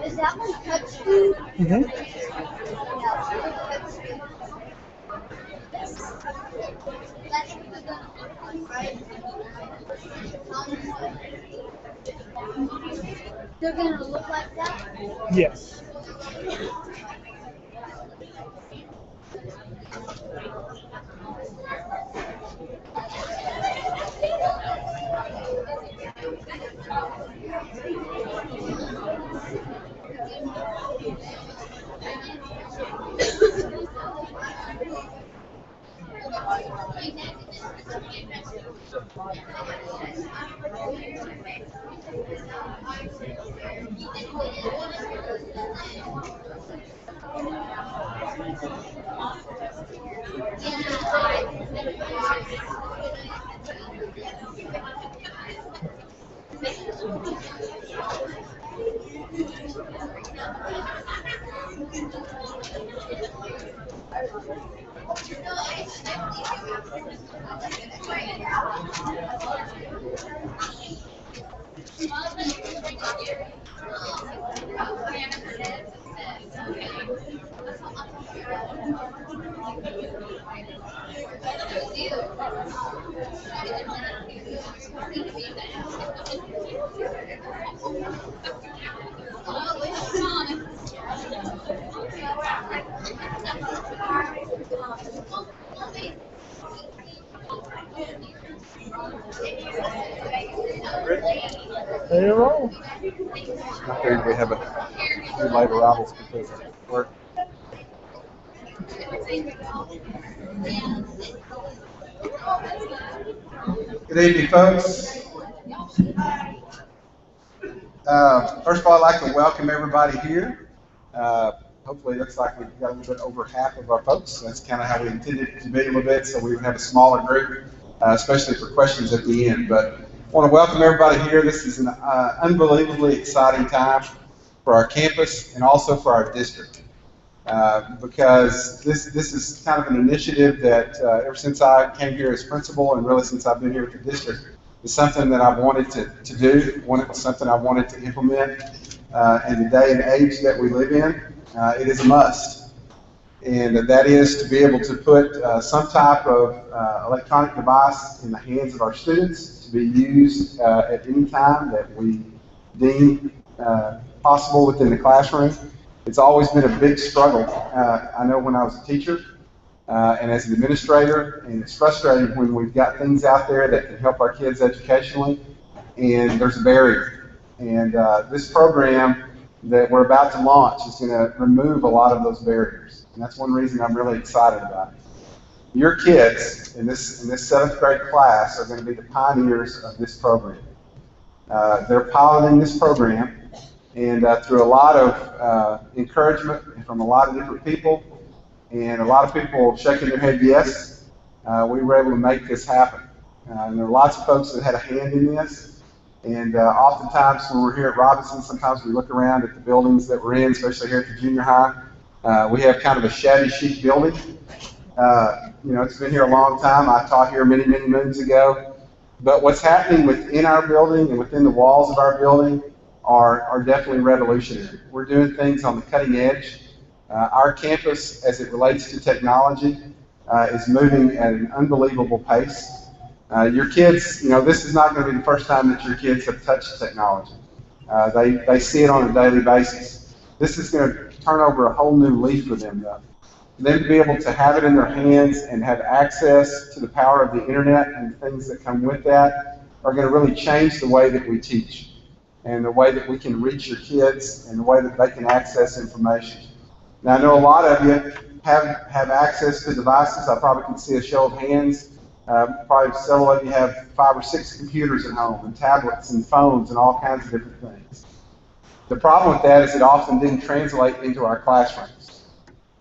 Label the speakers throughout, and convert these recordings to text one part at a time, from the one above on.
Speaker 1: Is that one touchscreen?
Speaker 2: Mm-hmm.
Speaker 1: That's what they're gonna look like, right? They're gonna look like that?
Speaker 2: Yes. There you go.
Speaker 3: Not there we have a few late arrivals because of work. Good evening, folks. First of all, I'd like to welcome everybody here. Hopefully, it looks like we've got a little bit over half of our folks. That's kind of how we intended it to be a little bit, so we have a smaller group, especially for questions at the end. But I want to welcome everybody here. This is an unbelievably exciting time for our campus and also for our district. Because this is kind of an initiative that ever since I came here as principal and really since I've been here at the district, is something that I've wanted to do, something I wanted to implement. In the day and age that we live in, it is a must. And that is to be able to put some type of electronic device in the hands of our students to be used at any time that we deem possible within the classroom. It's always been a big struggle. I know when I was a teacher and as an administrator, and it's frustrating when we've got things out there that can help our kids educationally, and there's a barrier. And this program that we're about to launch is going to remove a lot of those barriers. And that's one reason I'm really excited about it. Your kids in this 7th grade class are going to be the pioneers of this program. They're piloting this program, And through a lot of encouragement from a lot of different people, and a lot of people shaking their head yes, we were able to make this happen. And there are lots of folks that had a hand in this. And oftentimes when we're here at Robinson, sometimes we look around at the buildings that we're in, especially here at the junior high. We have kind of a shabby chic building. It's been here a long time. I taught here many, many moons ago. But what's happening within our building and within the walls of our building are definitely revolutionary. We're doing things on the cutting edge. Our campus, as it relates to technology, is moving at an unbelievable pace. Your kids, this is not going to be the first time that your kids have touched technology. They see it on a daily basis. This is going to turn over a whole new leaf for them, though. For them to be able to have it in their hands and have access to the power of the internet and the things that come with that are going to really change the way that we teach and the way that we can reach your kids and the way that they can access information. Now, I know a lot of you have access to devices. I probably can see a show of hands. Probably several of you have 5 or 6 computers at home and tablets and phones and all kinds of different things. The problem with that is it often didn't translate into our classrooms.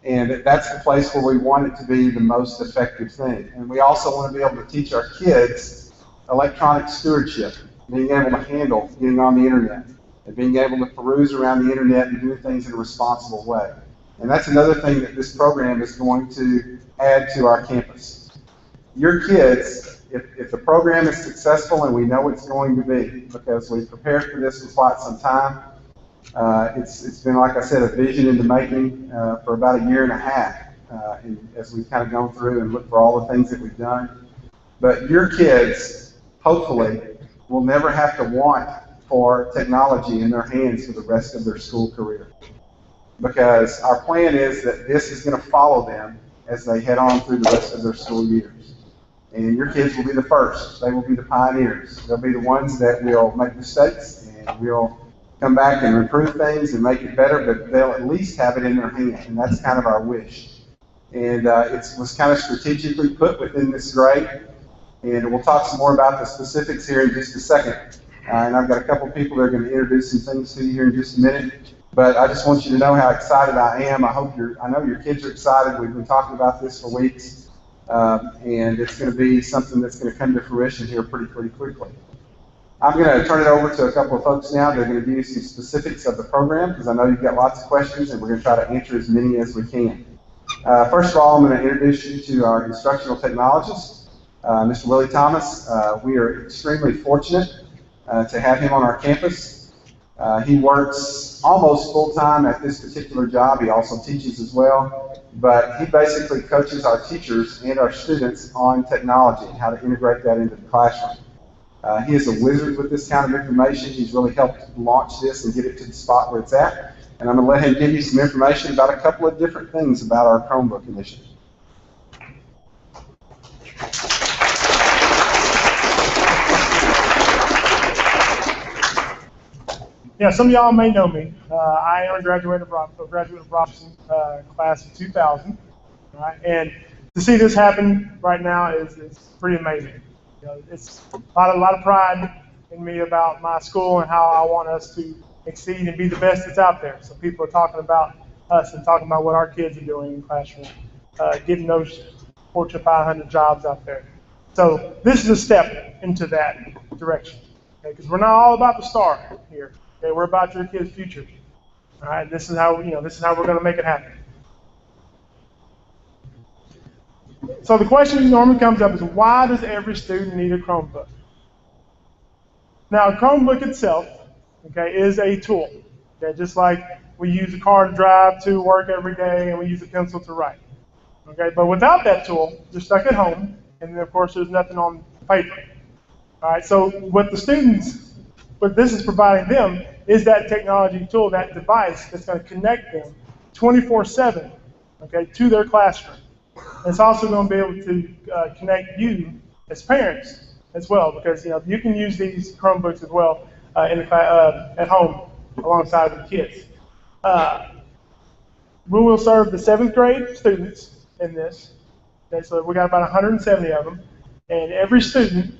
Speaker 3: And that's the place where we want it to be the most effective thing. And we also want to be able to teach our kids electronic stewardship, being able to handle getting on the internet, and being able to peruse around the internet and do things in a responsible way. And that's another thing that this program is going to add to our campus. Your kids, if the program is successful, and we know it's going to be, because we've prepared for this for quite some time, it's been, like I said, a vision in the making for about 1.5 years, as we've kind of gone through and looked for all the things that we've done. But your kids, hopefully, will never have to want for technology in their hands for the rest of their school career. Because our plan is that this is going to follow them as they head on through the rest of their school years. And your kids will be the first. They will be the pioneers. They'll be the ones that will make mistakes and will come back and improve things and make it better, but they'll at least have it in their hand, and that's kind of our wish. And it was kind of strategically put within this grade, and we'll talk some more about the specifics here in just a second. And I've got a couple people that are going to introduce some things to you here in just a minute. But I just want you to know how excited I am. I know your kids are excited. We've been talking about this for weeks, and it's going to be something that's going to come to fruition here pretty quickly. I'm going to turn it over to a couple of folks now. They're going to give you some specifics of the program, because I know you've got lots of questions, and we're going to try to answer as many as we can. First of all, I'm going to introduce you to our instructional technologist, Mr. Willie Thomas. We are extremely fortunate to have him on our campus. He works almost full-time at this particular job. He also teaches as well, but he basically coaches our teachers and our students on technology and how to integrate that into the classroom. He is a wizard with this kind of information. He's really helped launch this and get it to the spot where it's at. And I'm going to let him give you some information about a couple of different things about our Chromebook initiative.
Speaker 2: Yeah, some of y'all may know me. I am a graduate of Robinson, class of 2000. Right? And to see this happen right now is pretty amazing. It's a lot of pride in me about my school and how I want us to exceed and be the best that's out there. So people are talking about us and talking about what our kids are doing in the classroom, getting those Fortune 500 jobs out there. So this is a step into that direction, because we're not all about the star here. Okay, we're about your kids' future. All right, this is how we're going to make it happen. So the question normally comes up is, why does every student need a Chromebook? Now, a Chromebook itself, okay, is a tool. Okay, just like we use a car to drive to work every day, and we use a pencil to write. Okay, but without that tool, you're stuck at home, and then of course there's nothing on paper. All right, so what this is providing them is that technology tool, that device that's going to connect them 24/7, okay, to their classroom. It's also going to be able to connect you as parents as well, because you can use these Chromebooks as well at home alongside the kids. We will serve the 7th grade students in this. Okay, so we got about 170 of them, and every student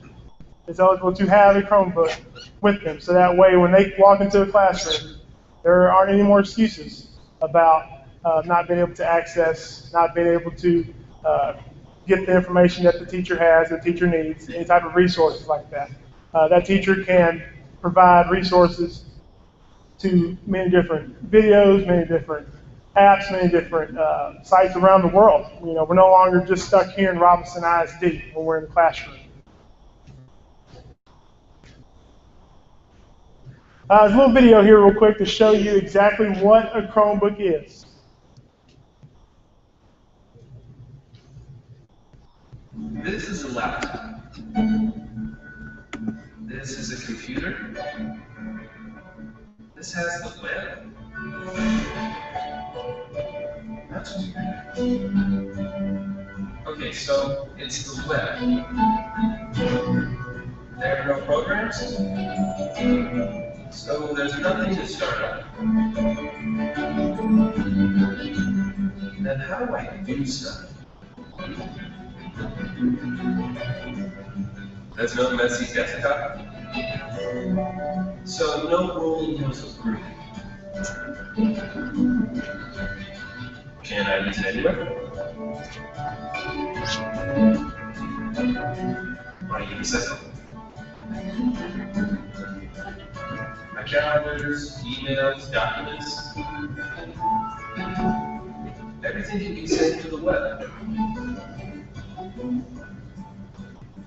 Speaker 2: is eligible to have a Chromebook with them. So that way, when they walk into a classroom, There aren't any more excuses about not being able to access, not being able to get the information that the teacher has, the teacher needs, any type of resources like that. That teacher can provide resources to many different videos, many different apps, many different sites around the world. You know, we're no longer just stuck here in Robinson ISD when we're in the classroom. There's a little video here real quick to show you exactly what a Chromebook is.
Speaker 4: This is a laptop. This is a computer. This has the web. That's weird. Okay, so it's the web. There are no programs, so there's nothing to start up. Then how do I do stuff? There's no messy desktop, so no rolling hills of groove. Can I use it anywhere? My use my calendars, emails, documents. Everything can be sent to the web.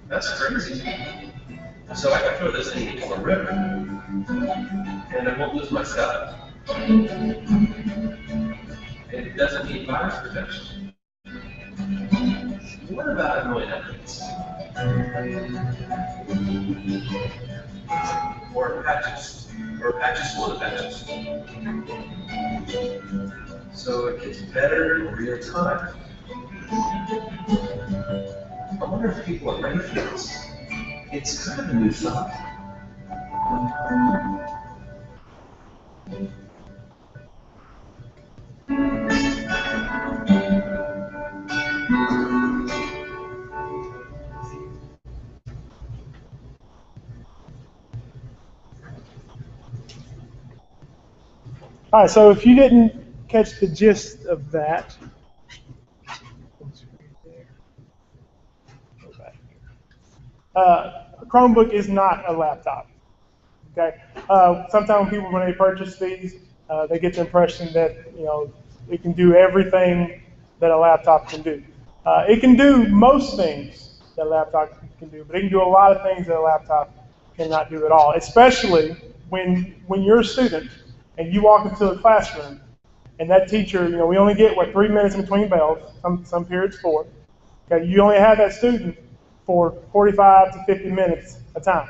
Speaker 4: That's crazy. So I can throw this thing into a river, and I won't lose my stuff. It doesn't need virus protection. What about annoying updates? Or patches full of patches. So it gets better in real time. I wonder if people are ready for this. It's kind of a new thought.
Speaker 2: All right, so if you didn't catch the gist of that, a Chromebook is not a laptop. Okay. Sometimes people, when they purchase these, they get the impression that it can do everything that a laptop can do. It can do most things that a laptop can do, but it can do a lot of things that a laptop cannot do at all. Especially when you're a student and you walk into a classroom and that teacher, we only get 3 minutes in between bells. Some periods 4. Okay, you only have that student for 45 to 50 minutes a time.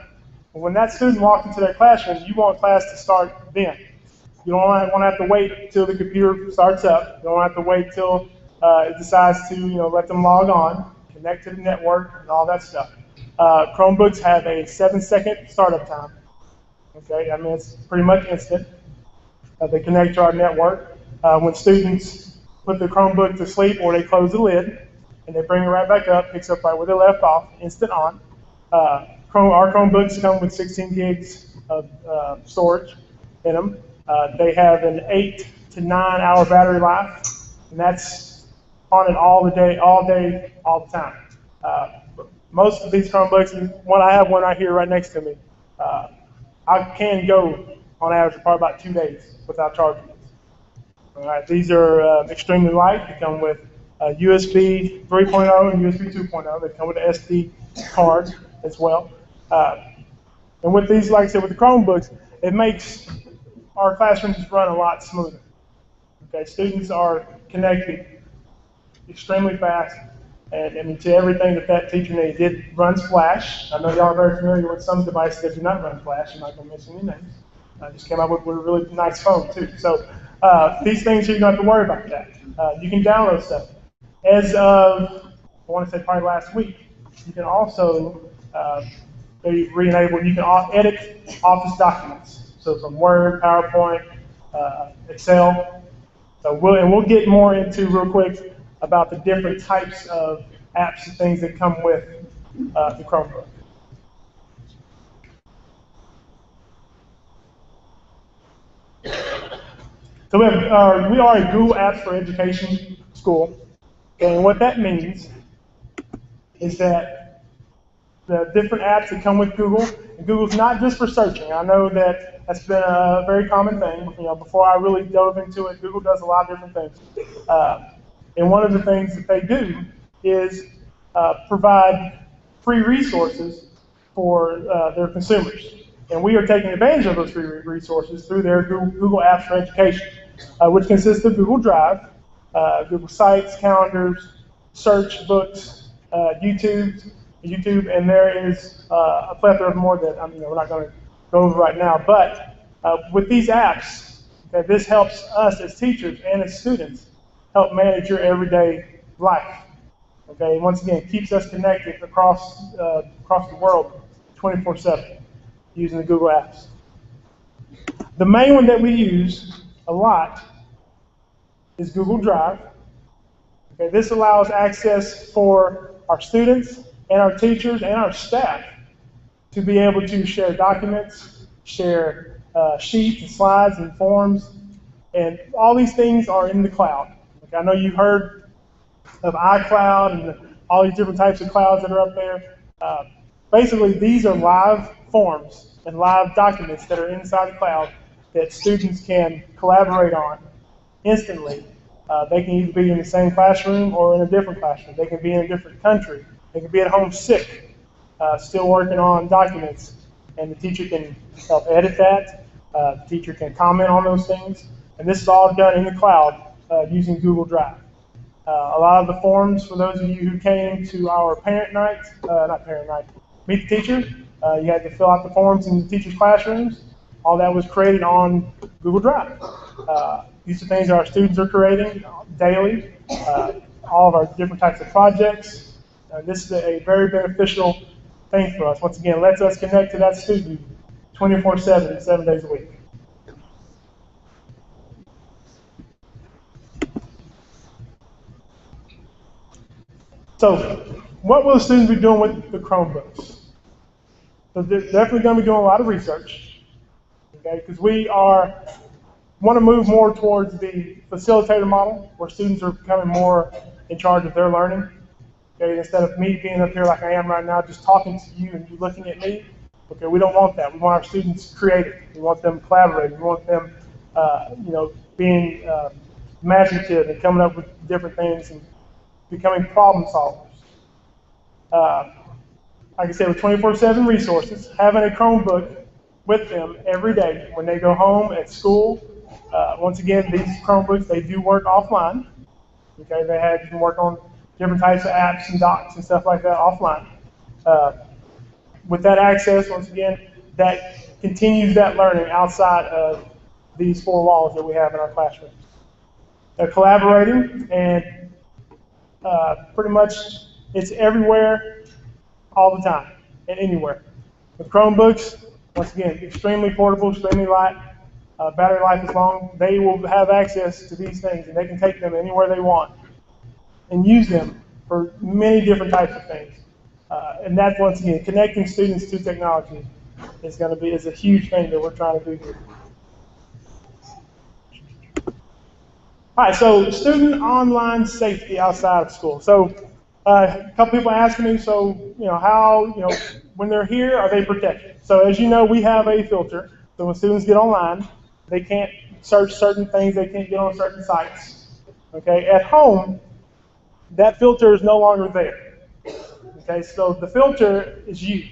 Speaker 2: And when that student walks into their classroom, you want class to start then. You don't want to have to wait till the computer starts up. You don't have to wait till it decides to let them log on, connect to the network, and all that stuff. Chromebooks have a 7-second startup time. Okay, I mean it's pretty much instant. They connect to our network. When students put the Chromebook to sleep or they close the lid, and they bring it right back up, picks up right where they left off, instant on. Our Chromebooks come with 16 gigs of storage in them. They have an 8 to 9 hour battery life, and that's on it all day, all the time. Most of these Chromebooks, and I have one right here right next to me, I can go on average for probably about 2 days without charging it. All right, these are extremely light. They come with USB 3.0 and USB 2.0. They come with an SD card as well. And with these, like I said, with the Chromebooks, it makes our classrooms run a lot smoother. Okay, students are connected extremely fast, and I mean, to everything that teacher needs. It runs Flash. I know y'all are very familiar with some devices that do not run Flash. I'm not going to mention any names. I just came up with a really nice phone too. So these things, you don't have to worry about that. You can download stuff. As of, I want to say probably last week, you can also be re-enabled. You can edit Office documents. So from Word, PowerPoint, Excel. So we'll get more into real quick about the different types of apps and things that come with the Chromebook. So we are a Google Apps for Education school, and what that means is that the different apps that come with Google, and Google's not just for searching. I know that that's been a very common thing. Before I really dove into it, Google does a lot of different things. And one of the things that they do is provide free resources for their consumers. And we are taking advantage of those free resources through their Google Apps for Education, which consists of Google Drive, Google Sites, calendars, search, books, YouTube, and there is a plethora of more that we're not going to go over right now. But with these apps, this helps us as teachers and as students help manage your everyday life. Okay, and once again, keeps us connected across the world 24/7 using the Google Apps. The main one that we use a lot is Google Drive. Okay, this allows access for our students and our teachers and our staff to be able to share documents, share sheets and slides and forms, and all these things are in the cloud. Okay, I know you've heard of iCloud and all these different types of clouds that are up there. Basically, these are live forms and live documents that are inside the cloud that students can collaborate on instantly. They can either be in the same classroom or in a different classroom. They can be in a different country. They can be at home sick, still working on documents, and the teacher can help edit that. The teacher can comment on those things, and this is all done in the cloud using Google Drive. A lot of the forms, for those of you who came to our parent night, not parent night, Meet the Teacher, you had to fill out the forms in the teachers' classrooms. All that was created on Google Drive. These are things that our students are creating daily, all of our different types of projects. This is a very beneficial thing for us. Once again, it lets us connect to that student 24/7, 7 days a week. So, what will the students be doing with the Chromebooks? So they're definitely going to be doing a lot of research, okay? Because we want to move more towards the facilitator model, where students are becoming more in charge of their learning. Okay, instead of me being up here like I am right now, just talking to you and you looking at me. Okay, we don't want that. We want our students creative. We want them collaborating. We want them, being imaginative and coming up with different things and becoming problem solvers. Like I said, with 24/7 resources, having a Chromebook with them every day when they go home at school. Once again, these Chromebooks, they do work offline. Okay, you can work on different types of apps and docs and stuff like that offline. With that access, once again, that continues that learning outside of these four walls that we have in our classroom. They're collaborating, and pretty much it's everywhere, all the time, and anywhere. With Chromebooks, once again, extremely portable, extremely light, battery life is long. They will have access to these things, and they can take them anywhere they want and use them for many different types of things. And that's, once again, connecting students to technology is a huge thing that we're trying to do here. All right, so student online safety outside of school. So a couple people asking me, so how when they're here, are they protected? So as you know, we have a filter. So when students get online, they can't search certain things. They can't get on certain sites. Okay, at home, that filter is no longer there. Okay, so the filter is you,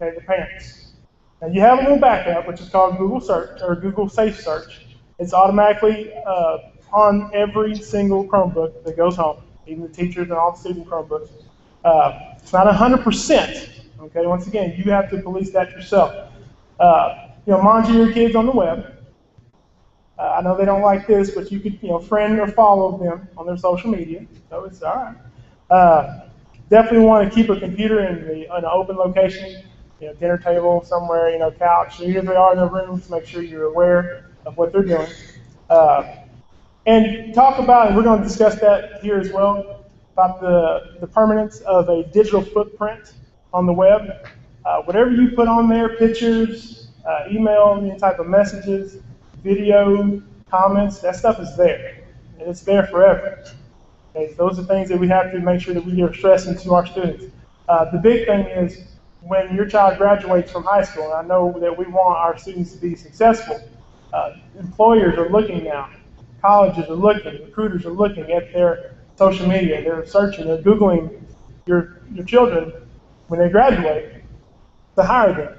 Speaker 2: okay, the parents. Now you have a little backup, which is called Google Search or Google Safe Search. It's automatically on every single Chromebook that goes home, even the teachers and all the student Chromebooks. It's not 100%. Okay, once again, you have to police that yourself. Monitor your kids on the web. I know they don't like this, but you could, friend or follow them on their social media, so it's all right. Definitely want to keep a computer in an open location, dinner table somewhere, couch, even if they are in their rooms, make sure you're aware of what they're doing. And talk about, and we're going to discuss that here as well, about the permanence of a digital footprint on the web. Whatever you put on there, pictures, email, any type of messages, video, comments, that stuff is there, and it's there forever. Okay, so those are things that we have to make sure that we are stressing to our students. The big thing is when your child graduates from high school, and I know that we want our students to be successful, employers are looking now, colleges are looking, recruiters are looking at their social media, they're searching, they're Googling your children when they graduate to hire them.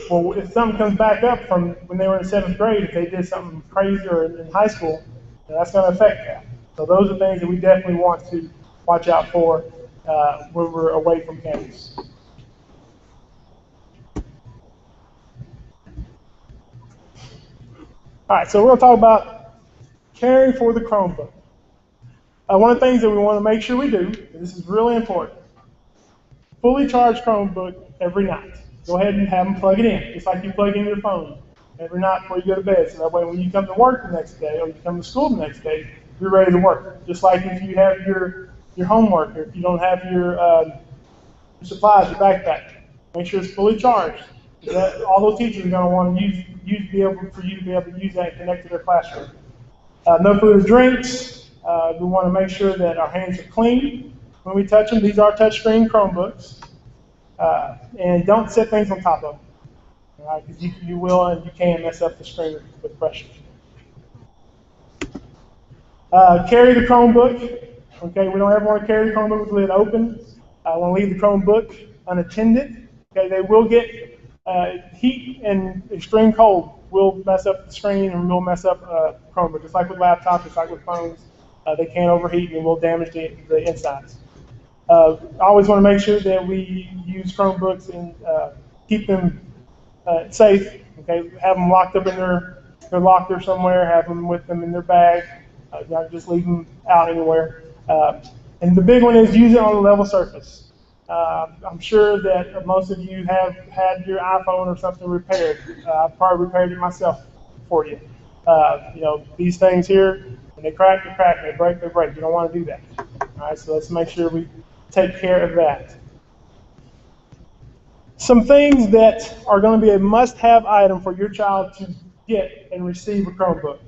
Speaker 2: Well, if something comes back up from when they were in 7th grade, if they did something crazy or in high school, that's going to affect that. So those are things that we definitely want to watch out for when we're away from campus. All right, so we're going to talk about caring for the Chromebook. One of the things that we want to make sure we do, and this is really important, fully charged Chromebook every night. Go ahead and have them plug it in, just like you plug in your phone every night before you go to bed. So that way when you come to work the next day or you come to school the next day, you're ready to work. Just like if you have your homework or if you don't have your supplies, your backpack, make sure it's fully charged. All those teachers are going to want to for you to be able to use that and connect to their classroom. No food or drinks. We want to make sure that our hands are clean when we touch them. These are touchscreen Chromebooks. And don't set things on top of them. All right, because you will and you can mess up the screen with pressure. Carry the Chromebook. Okay, we don't ever want to carry the Chromebook with the lid open. I want to leave the Chromebook unattended. Okay, they will get heat and extreme cold will mess up the screen and will mess up Chromebook. Just like with laptops, just like with phones, they can overheat and will damage the insides. I always want to make sure that we use Chromebooks and keep them safe. Okay, have them locked up in their locker somewhere. Have them with them in their bag. Not just leave them out anywhere. And the big one is use it on a level surface. I'm sure that most of you have had your iPhone or something repaired. I've probably repaired it myself for you. These things here, when they crack, they crack. They break, they break. You don't want to do that. All right, so let's make sure we take care of that. Some things that are going to be a must-have item for your child to get and receive a Chromebook.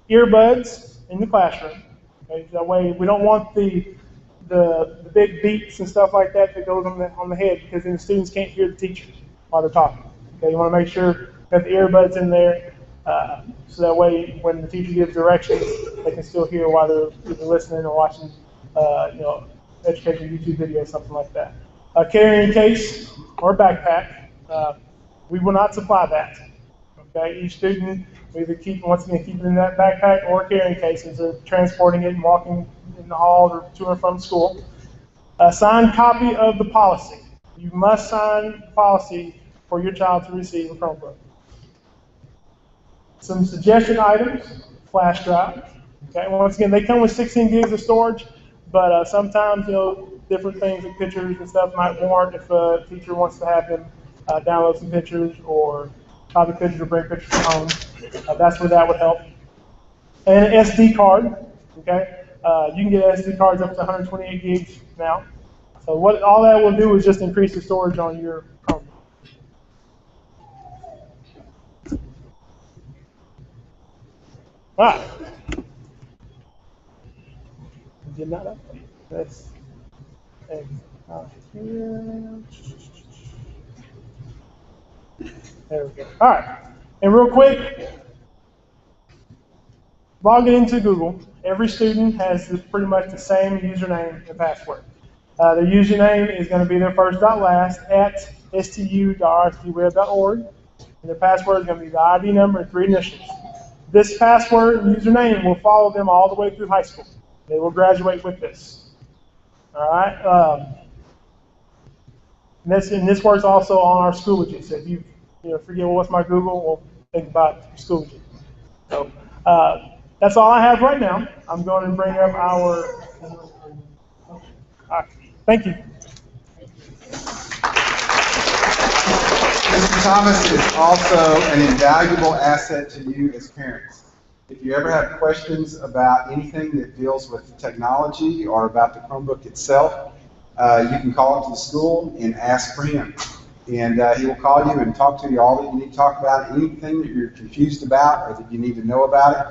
Speaker 2: Earbuds in the classroom. Okay, that way we don't want the big beeps and stuff like that goes on the head, because then the students can't hear the teacher while they're talking. Okay, you want to make sure that the earbuds in there, so that way when the teacher gives directions, they can still hear while they're either listening or watching, educational YouTube video or something like that. A carrying case or a backpack, we will not supply that. Okay, each student will either keep it in that backpack or carrying case as they're transporting it and walking in the hall or to and from school. A signed copy of the policy. You must sign the policy for your child to receive a Chromebook. Some suggestion items: flash drive. Okay, once again, they come with 16 gigs of storage, but sometimes different things like pictures and stuff might warrant if a teacher wants to have them download some pictures or copy pictures or bring pictures from home. That's where that would help. And an SD card. Okay, you can get SD cards up to 128 gigs now. So what all that will do is just increase the storage on your Chromebook. All right. Did not update. That's here. There we go. All right. And real quick, logging into Google. Every student has pretty much the same username and password. Their username is going to be their first dot last at stu.rcweb.org, and their password is going to be the ID number and 3 initials. This password and username will follow them all the way through high school. They will graduate with this. All right. And this works also on our Schoology. So if you forget what's my Google, well, think about Schoology. So that's all I have right now. I'm going to bring up our. Thank you.
Speaker 3: Mr. Thomas is also an invaluable asset to you as parents. If you ever have questions about anything that deals with technology or about the Chromebook itself, you can call into the school and ask for him. And he will call you and talk to you all that you need to talk about, anything that you're confused about or that you need to know about it.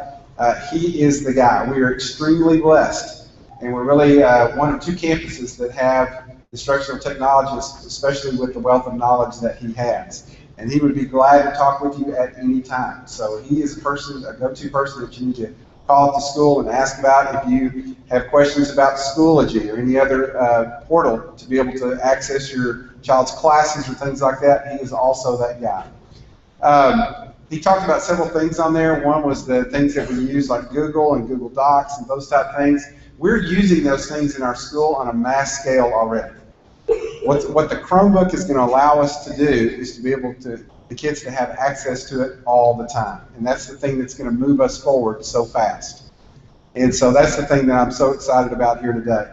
Speaker 3: he is the guy. We are extremely blessed, and we're really one of two campuses that have instructional technologists, especially with the wealth of knowledge that he has. And he would be glad to talk with you at any time. So he is a person, a go-to person that you need to call up the school and ask about if you have questions about Schoology or any other portal to be able to access your child's classes or things like that. He is also that guy. He talked about several things on there. One was the things that we use like Google and Google Docs and those type of things. We're using those things in our school on a mass scale already. What the Chromebook is going to allow us to do is to be able to, the kids to have access to it all the time. And that's the thing that's going to move us forward so fast. And so that's the thing that I'm so excited about here today.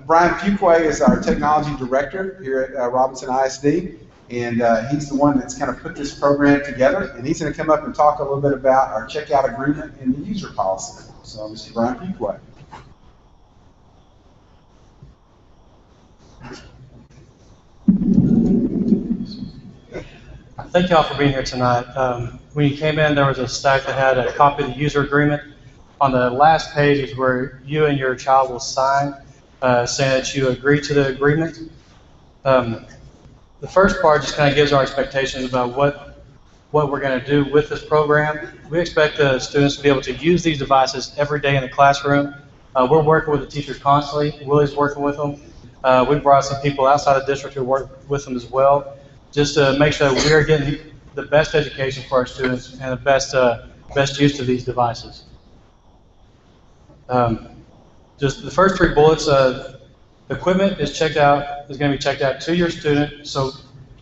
Speaker 3: Brian Fuqua is our technology director here at Robinson ISD. And he's the one that's kind of put this program together. And he's going to come up and talk a little bit about our checkout agreement and the user policy. So Mr. Brian Fuqua.
Speaker 5: Thank you all for being here tonight. When you came in, there was a stack that had a copy of the user agreement. On the last page is where you and your child will sign, saying that you agree to the agreement. The first part just kind of gives our expectations about what we're going to do with this program. We expect the students to be able to use these devices every day in the classroom. We're working with the teachers constantly. Willie's working with them. We brought some people outside the district who work with them as well, just to make sure that we are getting the best education for our students and the best use of these devices. Just the first three bullets, equipment is going to be checked out to your student. So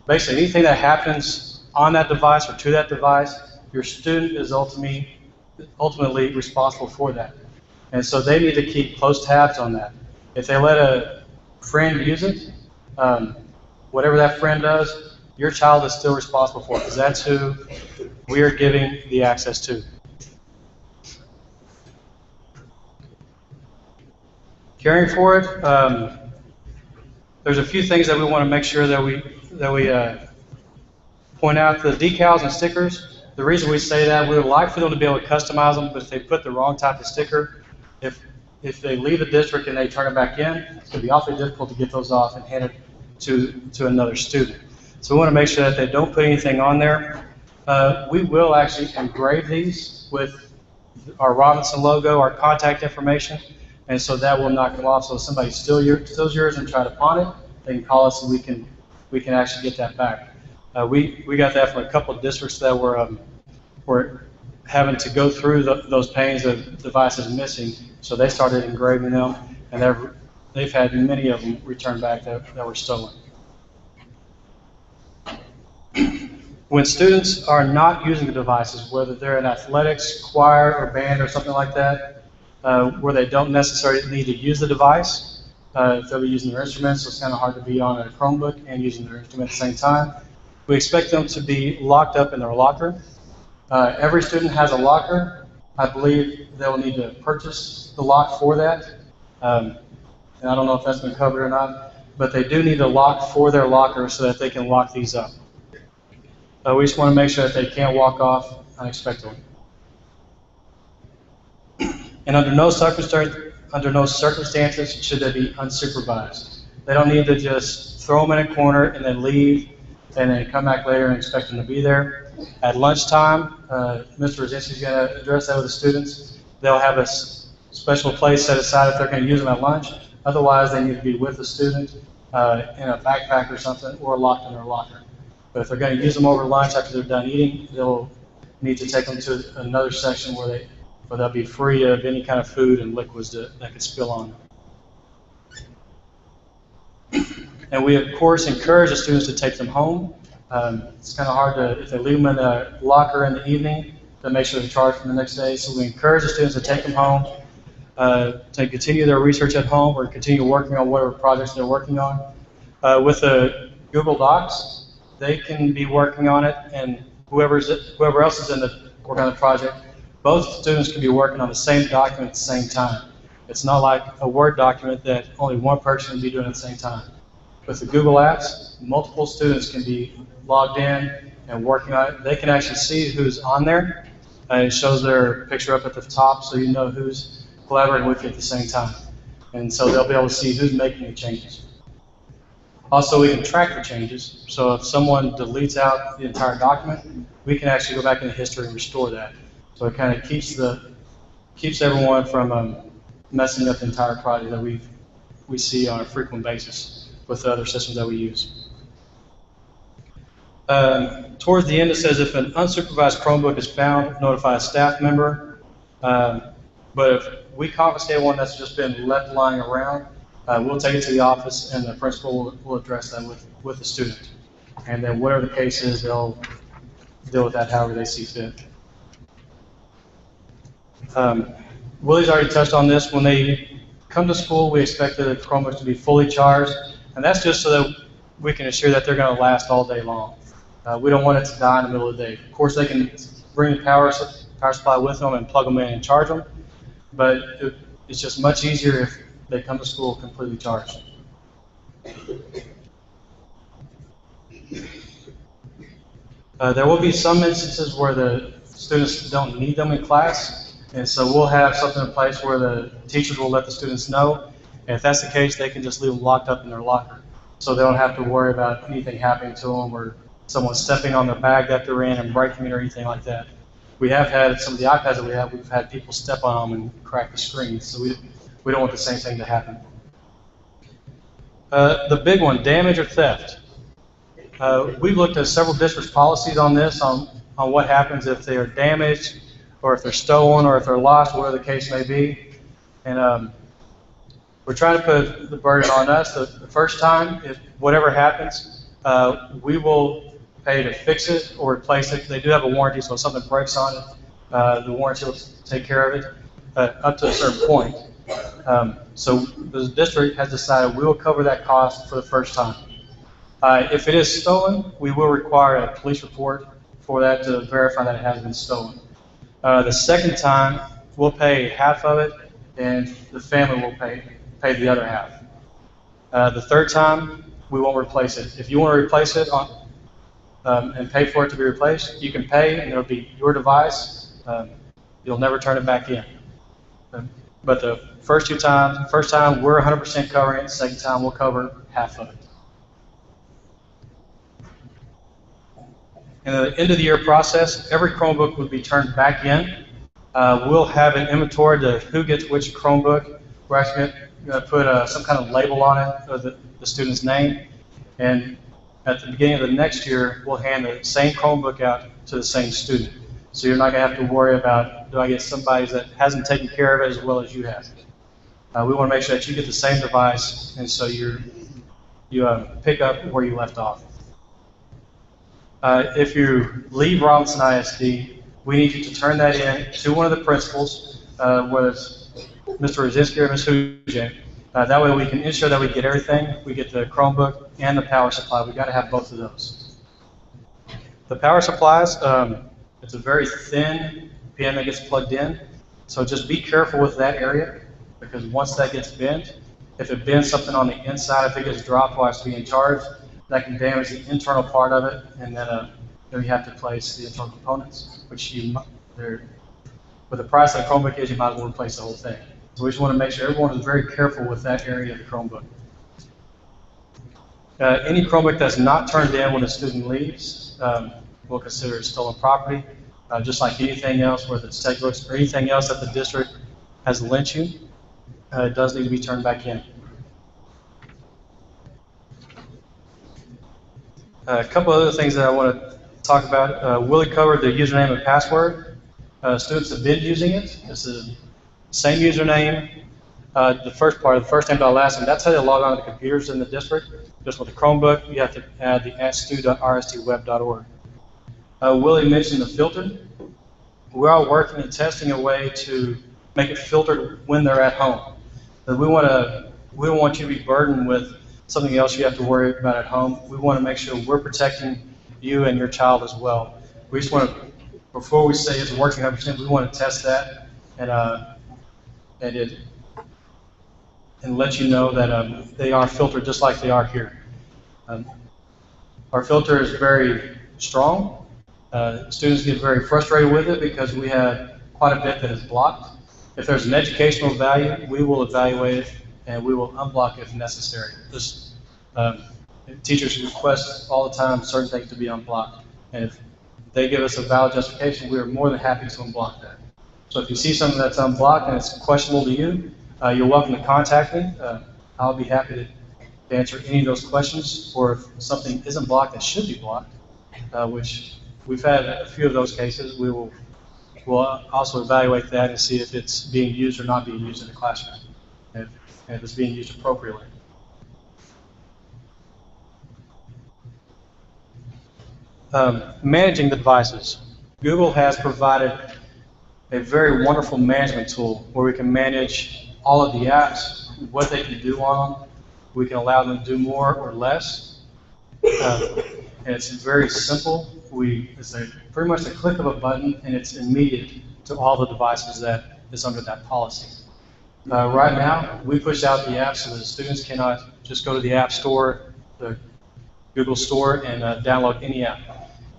Speaker 5: basically anything that happens on that device or to that device, your student is ultimately responsible for that. And so they need to keep close tabs on that. If they let a friend use it, whatever that friend does, your child is still responsible for it, because that's who we are giving the access to. Caring for it, there's a few things that we want to make sure that we point out. The decals and stickers, the reason we say that, we would like for them to be able to customize them, but if they put the wrong type of sticker, if they leave the district and they turn it back in, it's going to be awfully difficult to get those off and hand it to another student. So we want to make sure that they don't put anything on there. We will actually engrave these with our Robinson logo, our contact information, and so that will knock them off. So if somebody steals yours and try to pawn it, they can call us and we can actually get that back. We got that from a couple of districts that were having to go through those panes of devices missing, so they started engraving them, and they've had many of them returned back that were stolen. When students are not using the devices, whether they're in athletics, choir, or band, or something like that, where they don't necessarily need to use the device, if they'll be using their instruments, so it's kind of hard to be on a Chromebook and using their instrument at the same time, we expect them to be locked up in their locker. Every student has a locker. I believe they'll need to purchase the lock for that. And I don't know if that's been covered or not, but they do need a lock for their locker so that they can lock these up. We just want to make sure that they can't walk off unexpectedly. And under no circumstances should they be unsupervised. They don't need to just throw them in a corner and then leave and then come back later and expect them to be there. At lunchtime, Mr. Rosinski is going to address that with the students. They'll have a special place set aside if they're going to use them at lunch. Otherwise, they need to be with the student in a backpack or something, or locked in their locker. But if they're going to use them over lunch after they're done eating, they'll need to take them to another section where they'll be free of any kind of food and liquids that could spill on them. And we, of course, encourage the students to take them home. It's kind of hard if they leave them in a locker in the evening, to make sure they're charged for the next day. So we encourage the students to take them home, to continue their research at home or continue working on whatever projects they're working on. With the Google Docs, they can be working on it, and whoever else is working on the project, both students can be working on the same document at the same time. It's not like a Word document that only one person can be doing at the same time. With the Google Apps, multiple students can be logged in and working on it. They can actually see who's on there, It shows their picture up at the top so you know who's collaborating with you at the same time. And so they'll be able to see who's making the changes. Also, we can track the changes. So if someone deletes out the entire document, we can actually go back into history and restore that. So it kind of keeps everyone from messing up the entire project that we see on a frequent basis with the other systems that we use. Towards the end, it says if an unsupervised Chromebook is found, notify a staff member. But if we confiscate one that's just been left lying around, we'll take it to the office, and the principal will address that with the student. And then whatever the case is, they'll deal with that however they see fit. Willie's already touched on this. When they come to school, we expect the Chromebooks to be fully charged, and that's just so that we can assure that they're going to last all day long. We don't want it to die in the middle of the day. Of course, they can bring the power supply with them and plug them in and charge them, but it's just much easier if they come to school completely charged. There will be some instances where the students don't need them in class, and so we'll have something in place where the teachers will let the students know, and if that's the case, they can just leave them locked up in their locker, so they don't have to worry about anything happening to them or someone stepping on their bag that they're in and breaking it or anything like that. We have had some of the iPads that we've had people step on them and crack the screen, so we don't want the same thing to happen. The big one, damage or theft. We've looked at several district policies on this, on what happens if they are damaged, or if they're stolen, or if they're lost, whatever the case may be. And we're trying to put the burden on us. The first time, if whatever happens, we will pay to fix it or replace it. They do have a warranty, so if something breaks on it, the warranty will take care of it up to a certain point. So the district has decided we will cover that cost for the first time. If it is stolen, we will require a police report for that to verify that it has been stolen. The second time, we'll pay half of it, and the family will pay the other half. The third time, we won't replace it. If you want to replace it and pay for it to be replaced, you can pay, and it'll be your device. You'll never turn it back in. But the first time we're 100% covering it. The second time we'll cover half of it. In the end of the year process, every Chromebook would be turned back in. We'll have an inventory to who gets which Chromebook. We're actually going to put some kind of label on it of the student's name. And at the beginning of the next year, we'll hand the same Chromebook out to the same student. So you're not going to have to worry about, do I get somebody that hasn't taken care of it as well as you have? We want to make sure that you get the same device, and so you pick up where you left off. If you leave Robinson ISD, we need you to turn that in to one of the principals, whether it's Mr. Rosinski or Ms. Hujek. That way we can ensure that we get everything. We get the Chromebook and the power supply. We've got to have both of those. The power supplies, it's a very thin pin that gets plugged in, so just be careful with that area, because once that gets bent, if it bends something on the inside, if it gets dropped while it's being charged, that can damage the internal part of it, and then you have to replace the internal components, which with the price that a Chromebook is, you might as well replace the whole thing. So we just want to make sure everyone is very careful with that area of the Chromebook. Any Chromebook that's not turned in when a student leaves, we'll consider it stolen property. Just like anything else, whether it's textbooks or anything else that the district has lent you, it does need to be turned back in. A couple other things that I want to talk about. Willie covered the username and password. Students have been using it. It's the same username. The first part, the first name to last name, that's how they log on to the computers in the district. Just with the Chromebook, you have to add the @stu.rstweb.org. Willie mentioned the filter. We're all working and testing a way to make it filtered when they're at home. But we don't want you to be burdened with something else you have to worry about at home. We want to make sure we're protecting you and your child as well. We just want to, before we say it's working 100%, we want to test that and let you know that they are filtered just like they are here. Our filter is very strong. Students get very frustrated with it because we have quite a bit that is blocked. If there's an educational value, we will evaluate it and we will unblock if necessary. Teachers request all the time certain things to be unblocked. And if they give us a valid justification, we are more than happy to unblock that. So if you see something that's unblocked and it's questionable to you, you're welcome to contact me. I'll be happy to answer any of those questions. Or if something isn't blocked that should be blocked, which we've had a few of those cases, we'll also evaluate that and see if it's being used or not being used in the classroom, and if it's being used appropriately. Managing the devices. Google has provided a very wonderful management tool where we can manage all of the apps, what they can do on them. We can allow them to do more or less. And it's very simple. It's pretty much a click of a button, and it's immediate to all the devices that is under that policy. Right now, we push out the apps so that the students cannot just go to the App Store, the Google Store, and download any app.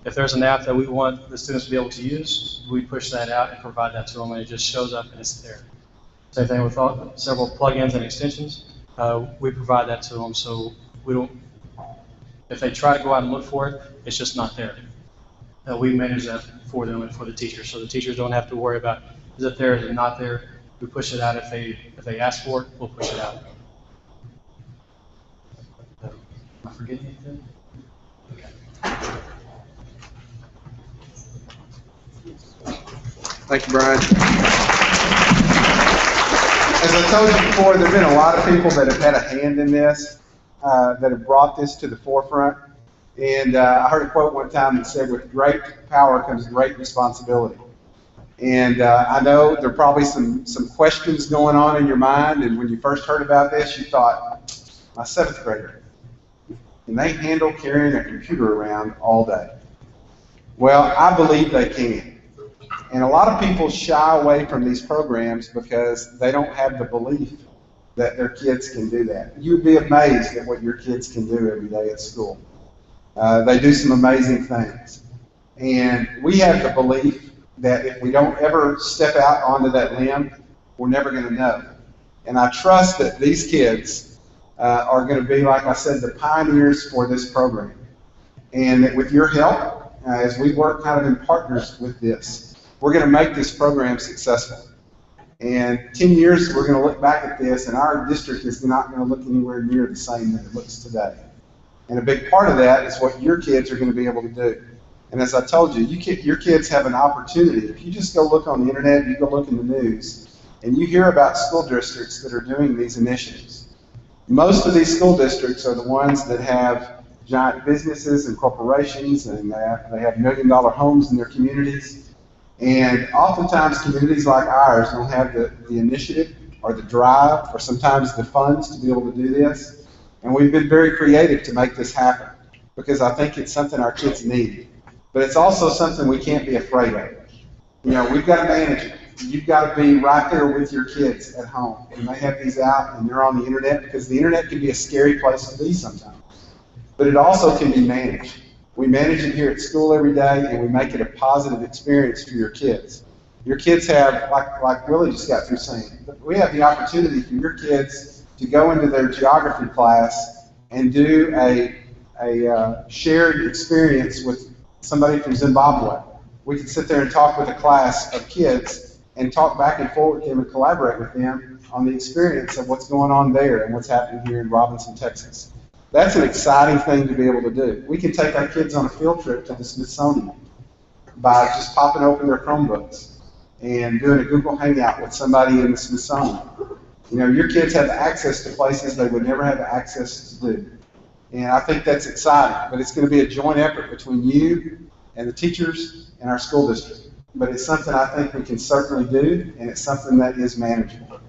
Speaker 5: If there's an app that we want the students to be able to use, we push that out and provide that to them, and it just shows up and it's there. Same thing with several plugins and extensions. We provide that to them, so we don't. If they try to go out and look for it, it's just not there. We manage that for them and for the teachers, so the teachers don't have to worry about is it there, is it not there. We push it out if they ask for it, we'll push it out. Am I forgetting anything? Okay.
Speaker 3: Thank you, Brian. As I told you before, there have been a lot of people that have had a hand in this, that have brought this to the forefront. And I heard a quote one time that said, with great power comes great responsibility. And I know there are probably some questions going on in your mind, and when you first heard about this, you thought, my 7th grader, can they handle carrying a computer around all day? Well, I believe they can. And a lot of people shy away from these programs because they don't have the belief that their kids can do that. You'd be amazed at what your kids can do every day at school. They do some amazing things. And we have the belief that if we don't ever step out onto that limb, we're never going to know. And I trust that these kids are going to be, like I said, the pioneers for this program. And that with your help, as we work kind of in partners with this, we're going to make this program successful. And 10 years, we're going to look back at this, and our district is not going to look anywhere near the same that it looks today. And a big part of that is what your kids are going to be able to do. And as I told you, your kids have an opportunity. If you just go look on the internet, you go look in the news, and you hear about school districts that are doing these initiatives. Most of these school districts are the ones that have giant businesses and corporations, and they have million-dollar homes in their communities. And oftentimes communities like ours don't have the initiative or the drive or sometimes the funds to be able to do this. And we've been very creative to make this happen because I think it's something our kids need. But it's also something we can't be afraid of. You know, we've got to manage it. You've got to be right there with your kids at home. And they have these out and they're on the internet because the internet can be a scary place to be sometimes. But it also can be managed. We manage it here at school every day, and we make it a positive experience for your kids. Your kids have, like Willie just got through saying, we have the opportunity for your kids to go into their geography class and do a shared experience with somebody from Zimbabwe. We can sit there and talk with a class of kids and talk back and forth with them and collaborate with them on the experience of what's going on there and what's happening here in Robinson, Texas. That's an exciting thing to be able to do. We can take our kids on a field trip to the Smithsonian by just popping open their Chromebooks and doing a Google Hangout with somebody in the Smithsonian. You know, your kids have access to places they would never have access to do. And I think that's exciting, but it's going to be a joint effort between you and the teachers and our school district. But it's something I think we can certainly do, and it's something that is manageable.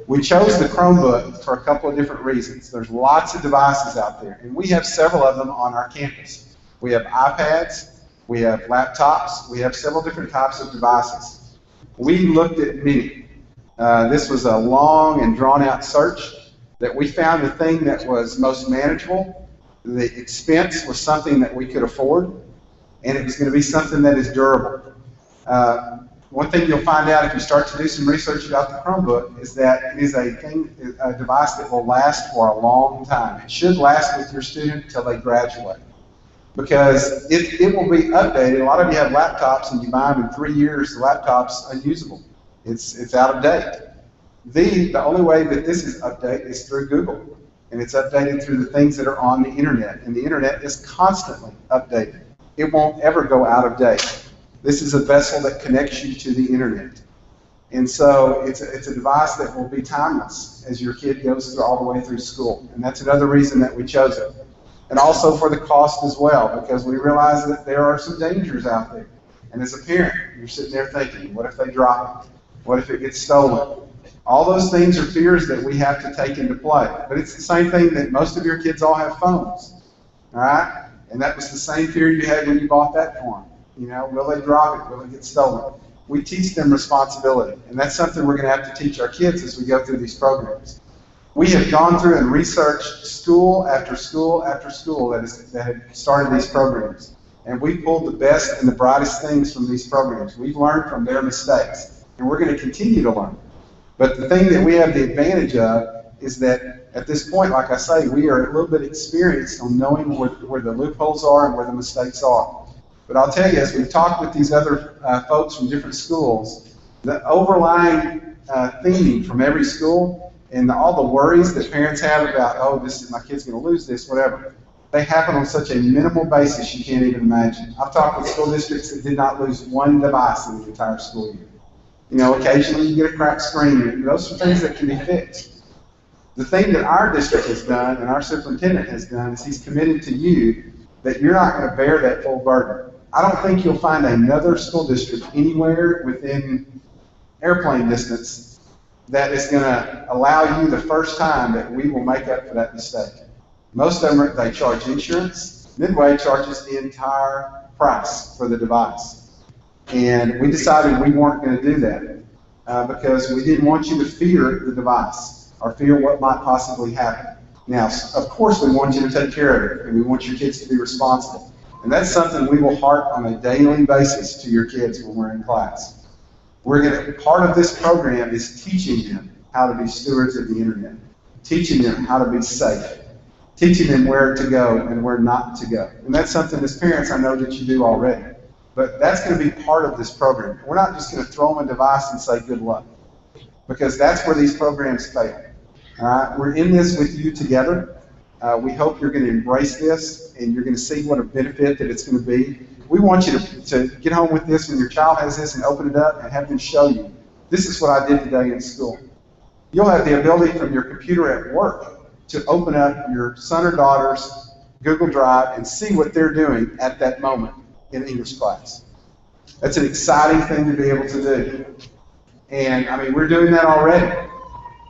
Speaker 3: We chose the Chromebook for a couple of different reasons. There's lots of devices out there, and we have several of them on our campus. We have iPads, we have laptops, we have several different types of devices. We looked at many. This was a long and drawn-out search that we found the thing that was most manageable. The expense was something that we could afford, and it was going to be something that is durable. One thing you'll find out if you start to do some research about the Chromebook is that it is a device that will last for a long time. It should last with your student until they graduate, because it will be updated. A lot of you have laptops and you buy them in 3 years, the laptop's unusable. It's out of date. The only way that this is updated is through Google, and it's updated through the things that are on the internet, and the internet is constantly updated. It won't ever go out of date. This is a vessel that connects you to the internet. And so it's a device that will be timeless as your kid goes through all the way through school. And that's another reason that we chose it. And also for the cost as well, because we realize that there are some dangers out there. And as a parent, you're sitting there thinking, what if they drop it? What if it gets stolen? All those things are fears that we have to take into play. But it's the same thing that most of your kids all have phones. All right? And that was the same fear you had when you bought that for them. You know, will they drop it? Will it get stolen? We teach them responsibility, and that's something we're going to have to teach our kids as we go through these programs. We have gone through and researched school after school after school that have started these programs, and we pulled the best and the brightest things from these programs. We've learned from their mistakes, and we're going to continue to learn. But the thing that we have the advantage of is that at this point, like I say, we are a little bit experienced on knowing where the loopholes are and where the mistakes are. But I'll tell you, as we've talked with these other folks from different schools, the overlying theme from every school and all the worries that parents have about, oh, my kid's going to lose this, whatever, they happen on such a minimal basis you can't even imagine. I've talked with school districts that did not lose one device in the entire school year. You know, occasionally you get a cracked screen. Those are things that can be fixed. The thing that our district has done and our superintendent has done is he's committed to you that you're not going to bear that full burden. I don't think you'll find another school district anywhere within airplane distance that is going to allow you the first time that we will make up for that mistake. Most of them, they charge insurance. Midway charges the entire price for the device. And we decided we weren't going to do that because we didn't want you to fear the device or fear what might possibly happen. Now, of course, we want you to take care of it, and we want your kids to be responsible. And that's something we will harp on a daily basis to your kids when we're in class. Part of this program is teaching them how to be stewards of the internet, teaching them how to be safe, teaching them where to go and where not to go. And that's something as parents I know that you do already. But that's going to be part of this program. We're not just going to throw them a device and say good luck, because that's where these programs fail. All right? We're in this with you together. We hope you're going to embrace this, and you're going to see what a benefit that it's going to be. We want you to get home with this when your child has this and open it up and have them show you, this is what I did today in school. You'll have the ability from your computer at work to open up your son or daughter's Google Drive and see what they're doing at that moment in English class. That's an exciting thing to be able to do. And, I mean, we're doing that already.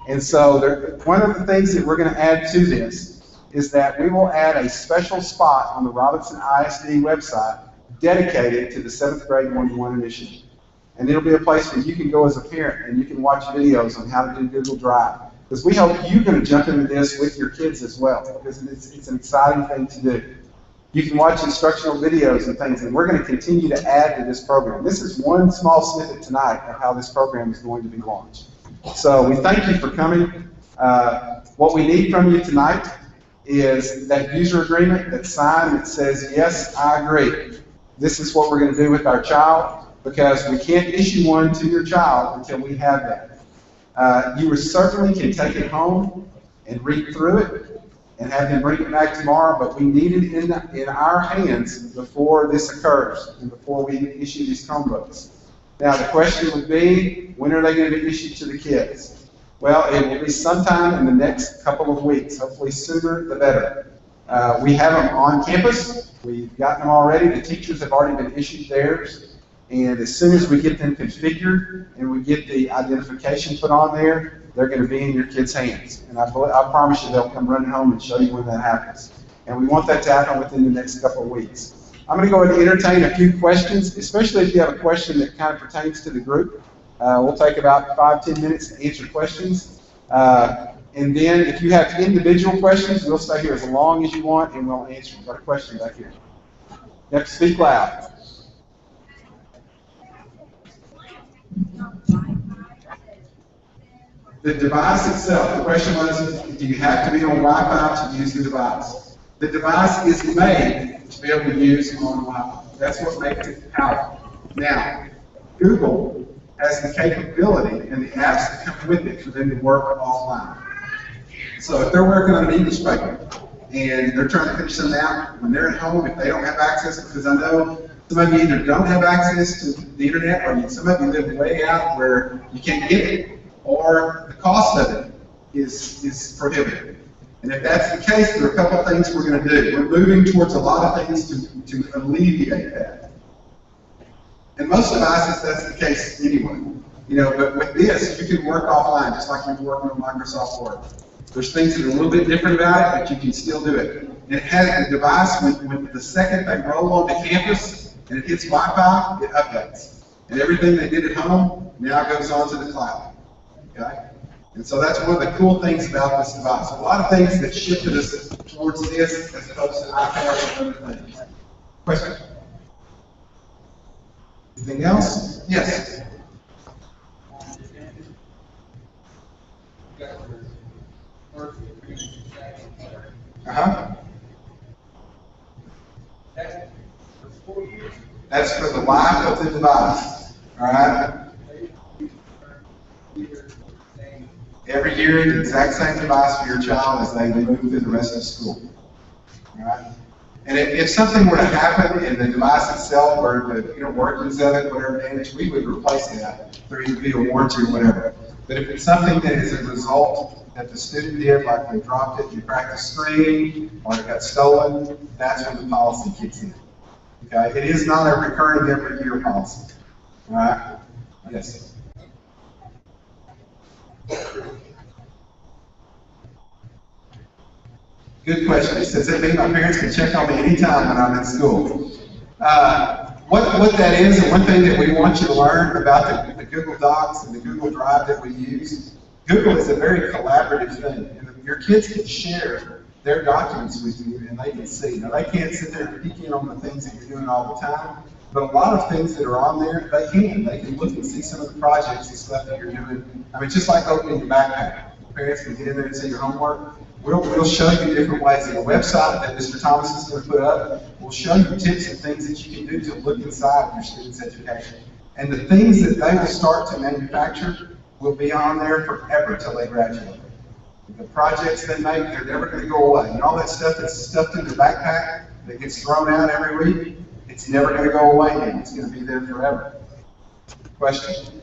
Speaker 3: And so one of the things that we're going to add to this is that we will add a special spot on the Robinson ISD website dedicated to the 7th grade 1-to-1 initiative. And it'll be a place where you can go as a parent and you can watch videos on how to do Google Drive. Because we hope you're going to jump into this with your kids as well, because it's an exciting thing to do. You can watch instructional videos and things, and we're going to continue to add to this program. This is one small snippet tonight of how this program is going to be launched. So we thank you for coming. What we need from you tonight is that user agreement that's signed that says, yes, I agree. This is what we're going to do with our child, because we can't issue one to your child until we have that. You certainly can take it home and read through it and have them bring it back tomorrow, but we need it in our hands before this occurs and before we issue these Chromebooks. Now, the question would be, when are they going to be issued to the kids? Well, it will be sometime in the next couple of weeks. Hopefully sooner the better. We have them on campus. We've gotten them already. The teachers have already been issued theirs. And as soon as we get them configured and we get the identification put on there, they're going to be in your kids' hands. And I promise you they'll come running home and show you when that happens. And we want that to happen within the next couple of weeks. I'm going to go ahead and entertain a few questions, especially if you have a question that kind of pertains to the group. We'll take about 5-10 minutes to answer questions. And then if you have individual questions, we'll stay here as long as you want and we'll answer. Got a question back here? You have to speak loud. The device itself, the question was, do you have to be on Wi-Fi to use the device? The device is made to be able to use on Wi-Fi. That's what makes it powerful. Now, Google has the capability and the apps that come with it for them to work offline. So if they're working on an English paper and they're trying to finish something out, when they're at home, if they don't have access, because I know some of you either don't have access to the internet or some of you live way out where you can't get it, or the cost of it is prohibitive. And if that's the case, there are a couple of things we're going to do. We're moving towards a lot of things to alleviate that. And most devices, that's the case anyway. You know, but with this, you can work offline, just like you're working on Microsoft Word. There's things that are a little bit different about it, but you can still do it. And it has the device, when the second they roll onto campus and it hits Wi-Fi, it updates. And everything they did at home now goes onto the cloud. Okay? And so that's one of the cool things about this device. A lot of things that shifted us towards this as opposed to iPads and other things. Question? Anything else? Yes. That's for the life of the device. All right. Every year, the exact same device for your child as they move through the rest of school. All right. And if something were to happen in the device itself or the workings of it, whatever damage, we would replace that through either a warranty or whatever. But if it's something that is a result that the student did, like they dropped it in practice screen or it got stolen, that's when the policy kicks in. Okay? It is not a recurring every year policy. All right? Yes. Good question. It says, that means my parents can check on me anytime when I'm in school. What that is, and one thing that we want you to learn about the Google Docs and the Google Drive that we use, Google is a very collaborative thing. And your kids can share their documents with you and they can see. Now, they can't sit there and peek in on the things that you're doing all the time, but a lot of things that are on there, they can. They can look and see some of the projects and stuff that you're doing. I mean, just like opening your backpack. Parents can get in there and see your homework. We'll show you different ways. In the website that Mr. Thomas is going to put up, we'll show you tips and things that you can do to look inside your students' education. And the things that they will start to manufacture will be on there forever till they graduate. The projects they make, they're never going to go away. And all that stuff that's stuffed in the backpack that gets thrown out every week, it's never going to go away now. It's going to be there forever. Question?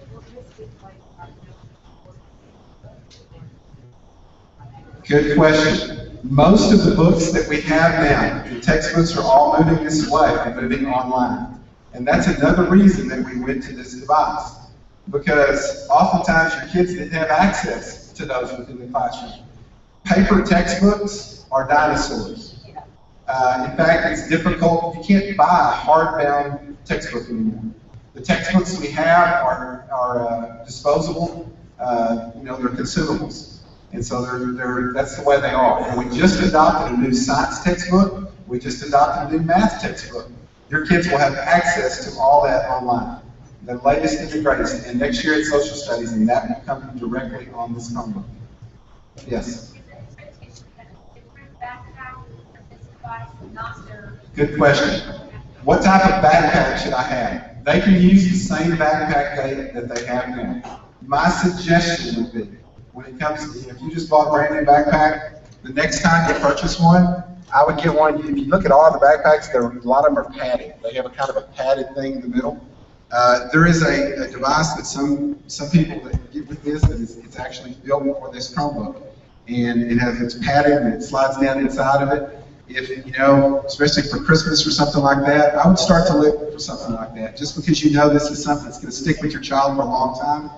Speaker 3: Good question. Most of the books that we have now, the textbooks are all moving this way and moving online. And that's another reason that we went to this device. Because oftentimes your kids didn't have access to those within the classroom. Paper textbooks are dinosaurs. In fact, it's difficult. You can't buy a hardbound textbook anymore. The textbooks we have are disposable. They're consumables. And so that's the way they are. And we just adopted a new science textbook. We just adopted a new math textbook. Your kids will have access to all that online. The latest and the greatest. And next year it's social studies, and that will come directly on this Chromebook. Yes? Good question. What type of backpack should I have? They can use the same backpack that they have now. My suggestion would be, when it comes to, if you just bought a brand new backpack, the next time you purchase one, I would get one. If you look at all the backpacks, a lot of them are padded. They have a kind of a padded thing in the middle. There is a device that some people that get with this that it's actually built for this Chromebook, and it's padded and it slides down inside of it. If especially for Christmas or something like that, I would start to look for something like that. Just because this is something that's going to stick with your child for a long time,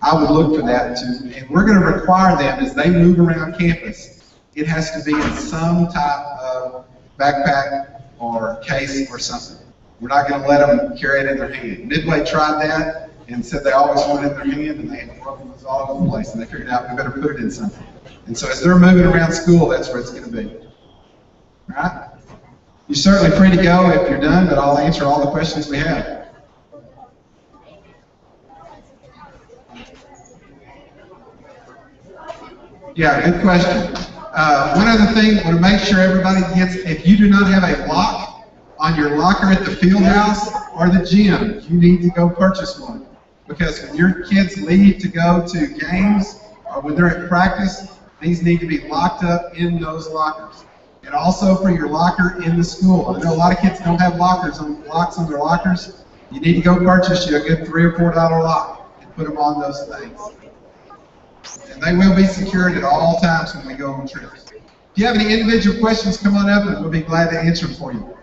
Speaker 3: I would look for that too. And we're going to require them as they move around campus. It has to be in some type of backpack or case or something. We're not going to let them carry it in their hand. Midway tried that and said they always want it in their hand, and they had broken those all over the place. And they figured out we better put it in something. And so as they're moving around school, that's where it's going to be. All right? You're certainly free to go if you're done, but I'll answer all the questions we have. Yeah, good question. One other thing, I want to make sure everybody gets, if you do not have a lock on your locker at the field house or the gym, you need to go purchase one. Because when your kids leave to go to games or when they're at practice, these need to be locked up in those lockers. And also for your locker in the school. I know a lot of kids don't have locks on their lockers. You need to go purchase you a good $3 or $4 lock and put them on those things. And they will be secured at all times when we go on trips. If you have any individual questions, come on up and we'll be glad to answer them for you.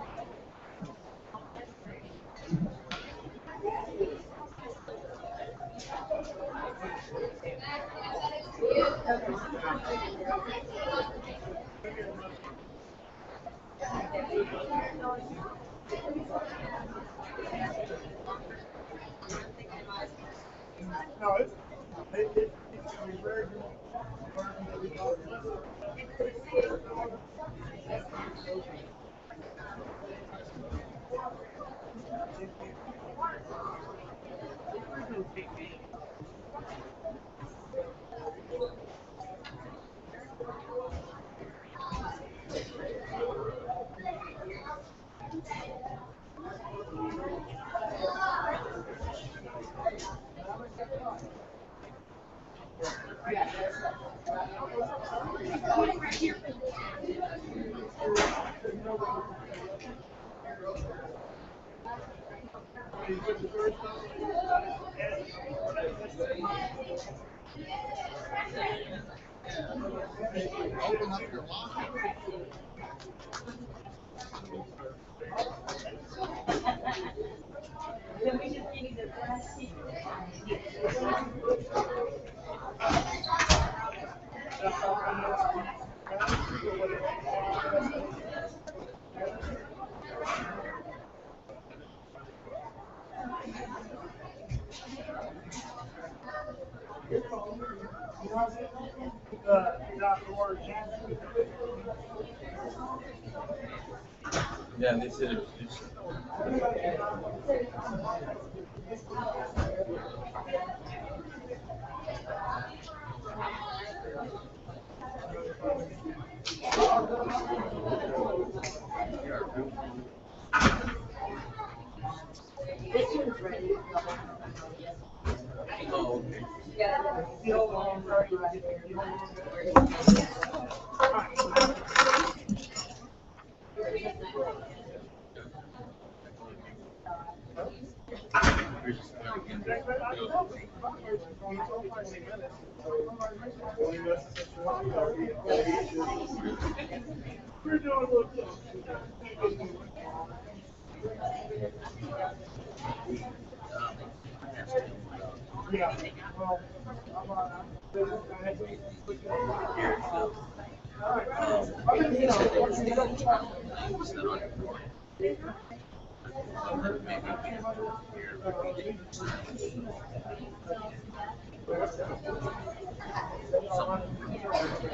Speaker 6: Yeah, they said it. Oh, okay.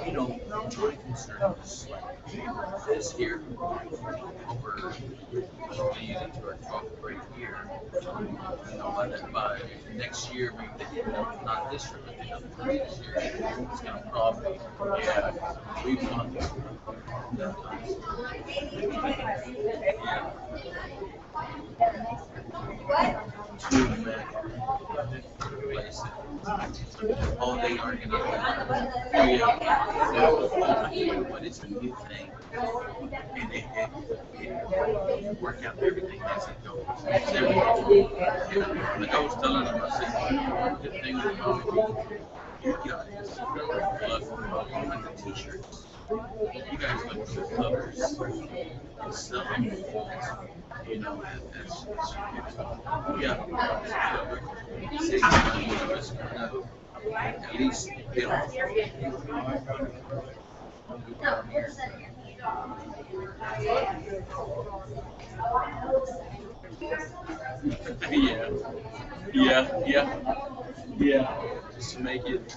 Speaker 6: You know, my concern is like this here, over using to our 12th grade year. You know, by next year, maybe not this year, but the previous year, it's going to probably, we've gone all they are going to but it's a new thing. And it work out everything as it goes. Like I was telling them, I said, the thing about you guys love the t-shirts. You guys look for the covers and stuff. You know, that's at least yeah. Just to make it,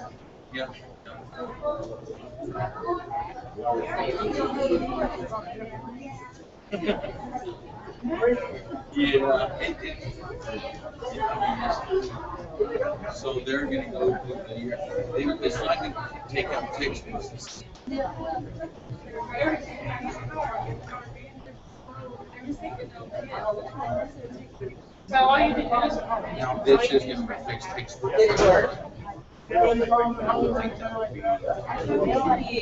Speaker 6: Yeah. So they're gonna go with the year. It's like to take out textbooks. Now this is gonna be fixed textbook. You know what I mean?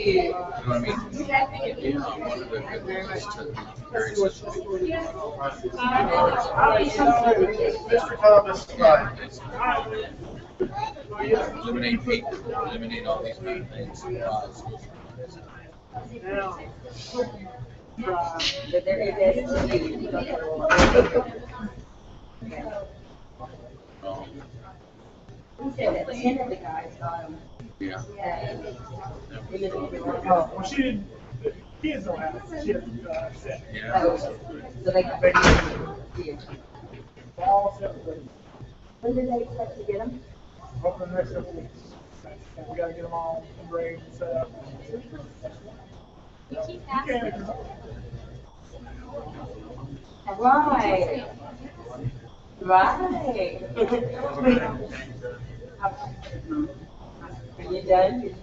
Speaker 6: Yeah, one of the good things is to very
Speaker 2: Mr. Thomas, right.
Speaker 6: eliminate paper, eliminate all these kind of things.
Speaker 7: But there is he said that 10 of the guys got them.
Speaker 6: Yeah.
Speaker 2: Well, she didn't, the kids don't have it. She has set.
Speaker 6: Yeah.
Speaker 7: So they could bring it in.
Speaker 2: All set.
Speaker 7: When do they expect to get them?
Speaker 2: Hopefully the next couple weeks. We gotta get them all engraved and set up.
Speaker 1: You keep asking.
Speaker 7: Right. Right. Are you done?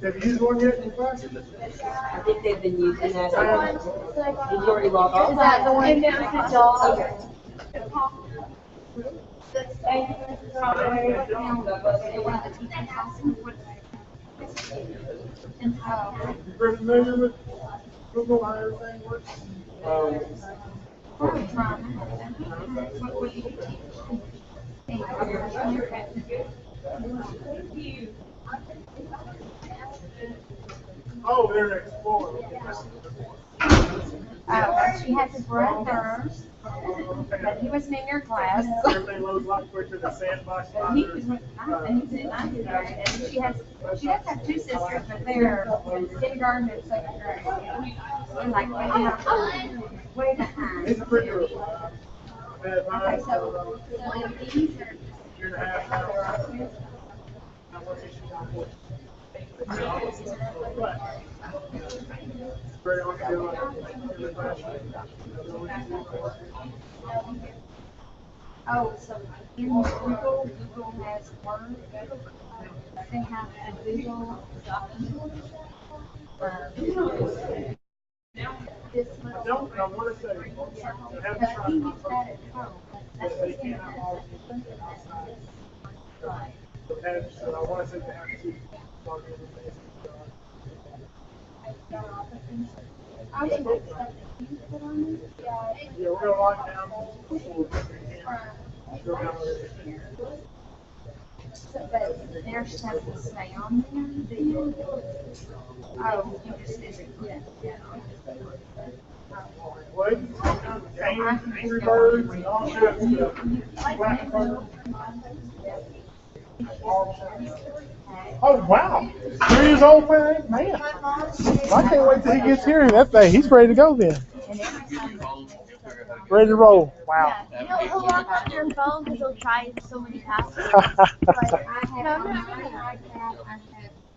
Speaker 2: Have you used one yet in class?
Speaker 7: I think they've been using that. Did you already log off?
Speaker 1: Is that the one? And then the dog.
Speaker 7: Okay.
Speaker 2: You're familiar with Google, how everything works? Oh, they're Explorer.
Speaker 1: She has a brother, but he wasn't in your class.
Speaker 2: Everything loads a lot quicker than Sandbox.
Speaker 1: And he was with, and he's in ninth grade, and she does have two sisters, but they're in kindergarten and second grade. They're like way behind.
Speaker 2: It's pretty good.
Speaker 1: Okay, so these are.
Speaker 2: Year and a half now. Very on
Speaker 1: Oh, so in Google has Word. They have a Google document. This little.
Speaker 2: Don't, I want to say, I have
Speaker 1: But he
Speaker 2: tried.
Speaker 1: gets that at home. That's the thing. Right.
Speaker 2: So I want to say they have to log in and
Speaker 1: I would like stuff that you put on it.
Speaker 2: yeah, we're gonna lock down. Go down
Speaker 1: So, but their stuff will stay on there. Oh, you just visit.
Speaker 2: What? Angry Birds and all sorts of stuff. Black Bird. Oh, wow. 3 years old playing? Man. I can't wait till he gets here. He's ready to go then. Ready to roll. Wow.
Speaker 1: Yeah. He'll lock up your phone because he'll try so many passwords.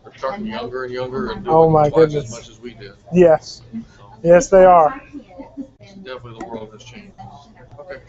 Speaker 6: They're starting younger and younger and
Speaker 2: Oh,
Speaker 6: doing
Speaker 2: my
Speaker 6: twice
Speaker 2: goodness.
Speaker 6: as much as we did.
Speaker 2: Yes. Yes, they are.
Speaker 6: Definitely the world has changed. Okay.